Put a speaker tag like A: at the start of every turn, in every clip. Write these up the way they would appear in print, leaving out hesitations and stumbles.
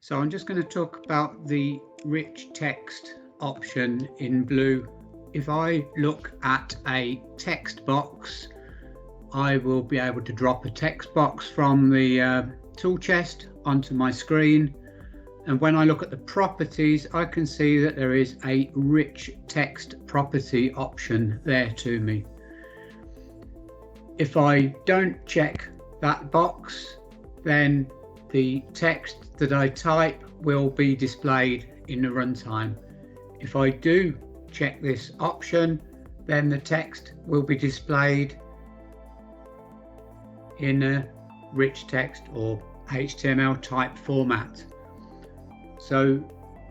A: So I'm just going to talk about the rich text option in Blue. If I look at a text box, I will be able to drop a text box from the tool chest onto my screen. And when I look at the properties, I can see that there is a rich text property option there to me. If I don't check that box, then the text that I type will be displayed in the runtime. If I do check this option, then the text will be displayed in a rich text or HTML type format. So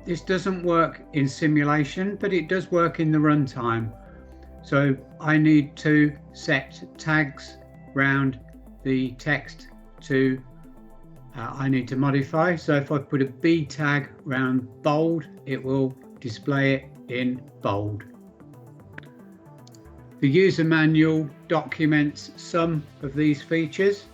A: this doesn't work in simulation, but it does work in the runtime. So I need to set tags around the text to I need to modify. So if I put a B tag around bold, it will display it in bold. The user manual documents some of these features.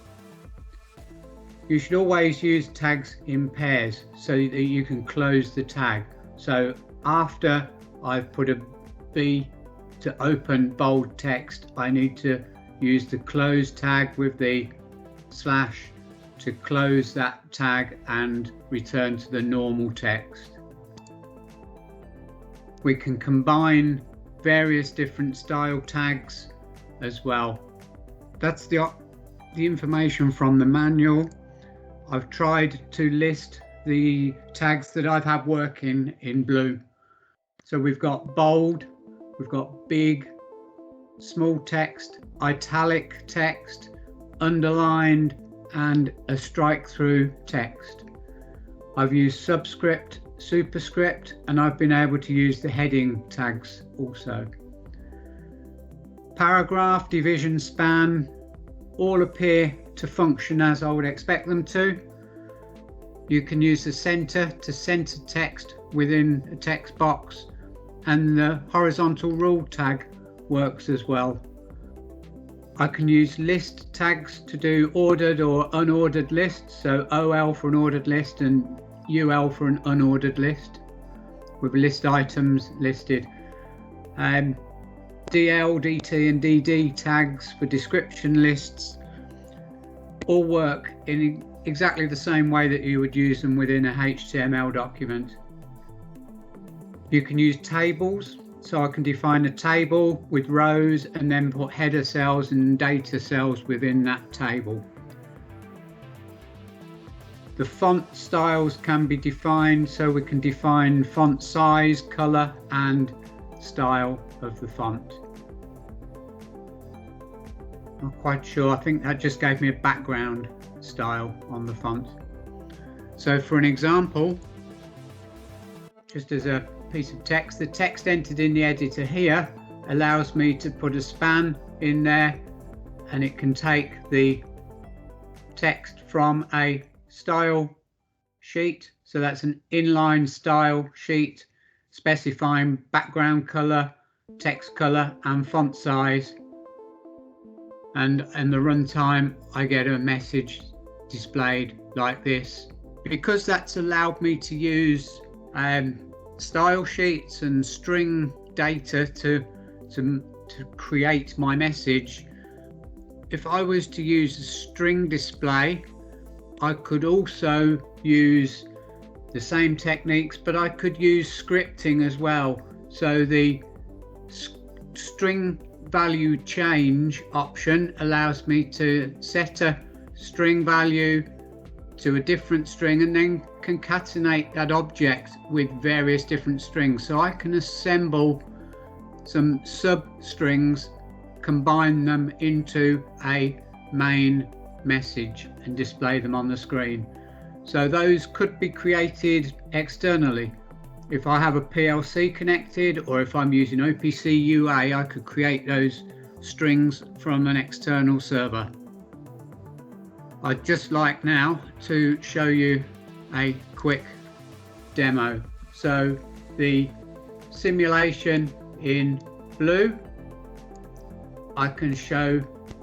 A: You should always use tags in pairs so that you can close the tag. So after I've put a B to open bold text, I need to use the close tag with the slash to close that tag and return to the normal text. We can combine various different style tags as well. That's the information from the manual. I've tried to list the tags that I've had working in Blue. So we've got bold, we've got big, small text, italic text, underlined, and a strike through text. I've used subscript, superscript, and I've been able to use the heading tags also. Paragraph, division, span, all appear to function as I would expect them to. You can use the center to center text within a text box, and the horizontal rule tag works as well. I can use list tags to do ordered or unordered lists, so OL for an ordered list and UL for an unordered list with list items listed. DL, DT and DD tags for description lists all work in exactly the same way that you would use them within a HTML document. You can use tables. So I can define a table with rows and then put header cells and data cells within that table. The font styles can be defined, so we can define font size, color, and style of the font. Not quite sure, I think that just gave me a background style on the font. So for an example, just as a piece of text, the text entered in the editor here allows me to put a span in there, and it can take the text from a style sheet, so that's an inline style sheet specifying background color, text color and font size, and in the runtime I get a message displayed like this. Because that's allowed me to use style sheets and string data to create my message. If I was to use a string display, I could also use the same techniques, but I could use scripting as well. So the string value change option allows me to set a string value to a different string and then concatenate that object with various different strings. So I can assemble some substrings, combine them into a main message and display them on the screen. So those could be created externally. If I have a PLC connected, or if I'm using OPC UA, I could create those strings from an external server. I'd just like now to show you a quick demo. So the simulation in Blue, I can show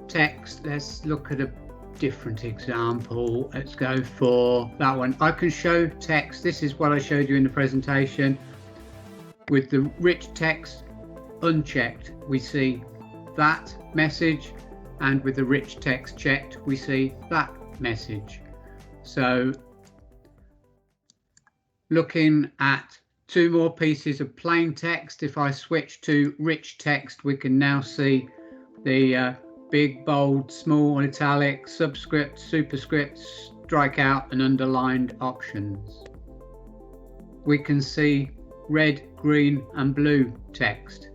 A: text. Let's look at a different example. Let's go for that one. I can show text. This is what I showed you in the presentation. With the rich text unchecked, we see that message, and with the rich text checked, we see that message. So looking at two more pieces of plain text, if I switch to rich text, we can now see the big, bold, small, italic, subscript, superscript, strikeout and underlined options. We can see red, green and blue text,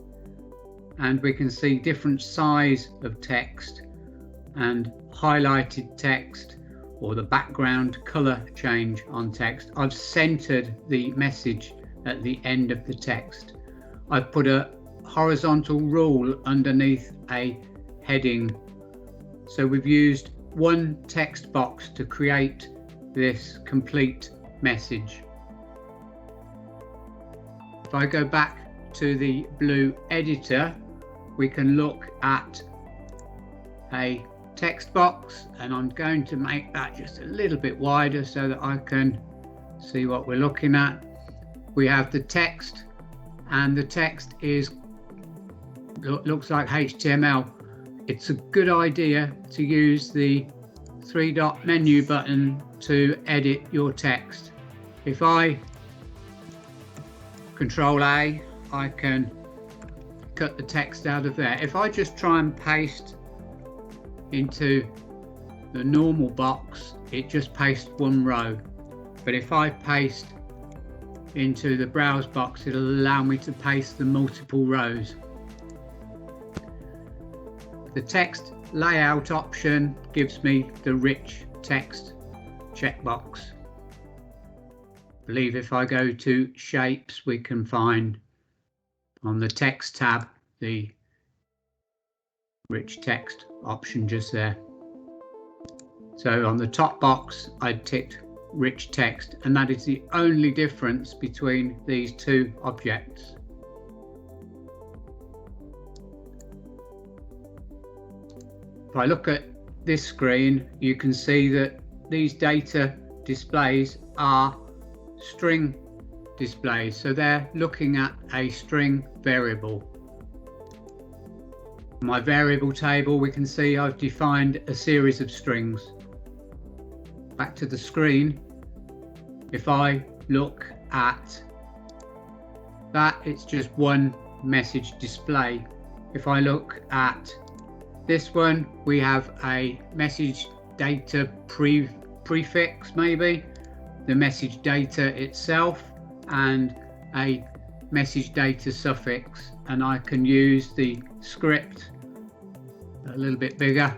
A: and we can see different size of text and highlighted text, or the background color change on text. I've centered the message at the end of the text. I've put a horizontal rule underneath a heading. So we've used one text box to create this complete message. If I go back to the blue editor, we can look at a text box, and I'm going to make that just a little bit wider so that I can see what we're looking at. We have the text, and the text looks like HTML. It's a good idea to use the three-dot menu button to edit your text. If I Control A, I can cut the text out of there. If I just try and paste into the normal box, it just pastes one row. But if I paste into the browse box, it'll allow me to paste the multiple rows. The text layout option gives me the rich text checkbox. I believe if I go to shapes, we can find on the text tab the rich text option just there. So on the top box, I ticked rich text, and that is the only difference between these two objects. If I look at this screen, you can see that these data displays are string displays, so they're looking at a string variable. In my variable table, we can see I've defined a series of strings. Back to the screen, if I look at that, it's just one message display. If I look at this one, we have a message data prefix, maybe the message data itself, and a message data suffix, and I can use the script a little bit bigger,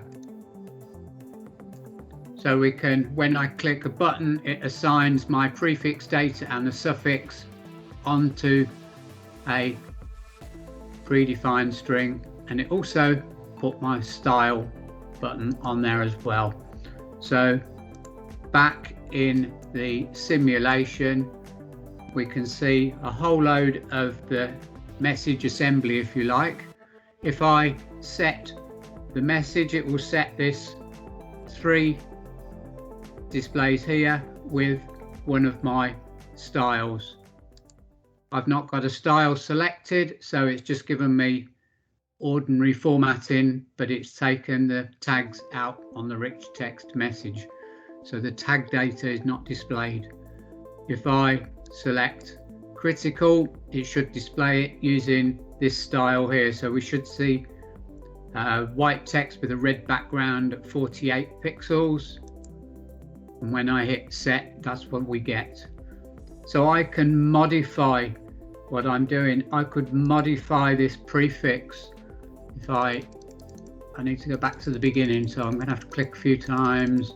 A: so we can, when I click a button, it assigns my prefix data and the suffix onto a predefined string, and it also put my style button on there as well. So back in the simulation, we can see a whole load of the message assembly, if you like. If I set the message, it will set this 3 displays here with one of my styles. I've not got a style selected, so it's just given me ordinary formatting, but it's taken the tags out on the rich text message, so the tag data is not displayed. If I select critical, it should display it using this style here, so we should see white text with a red background at 48 pixels, and when I hit set, that's what we get. So I can modify what I'm doing. I could modify this prefix. If I need to go back to the beginning, so I'm going to have to click a few times.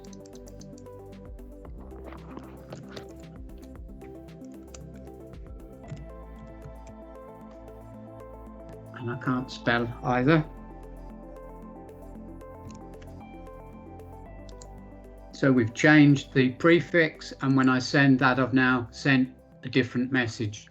A: And I can't spell either. So we've changed the prefix, and when I send that, I've now sent a different message.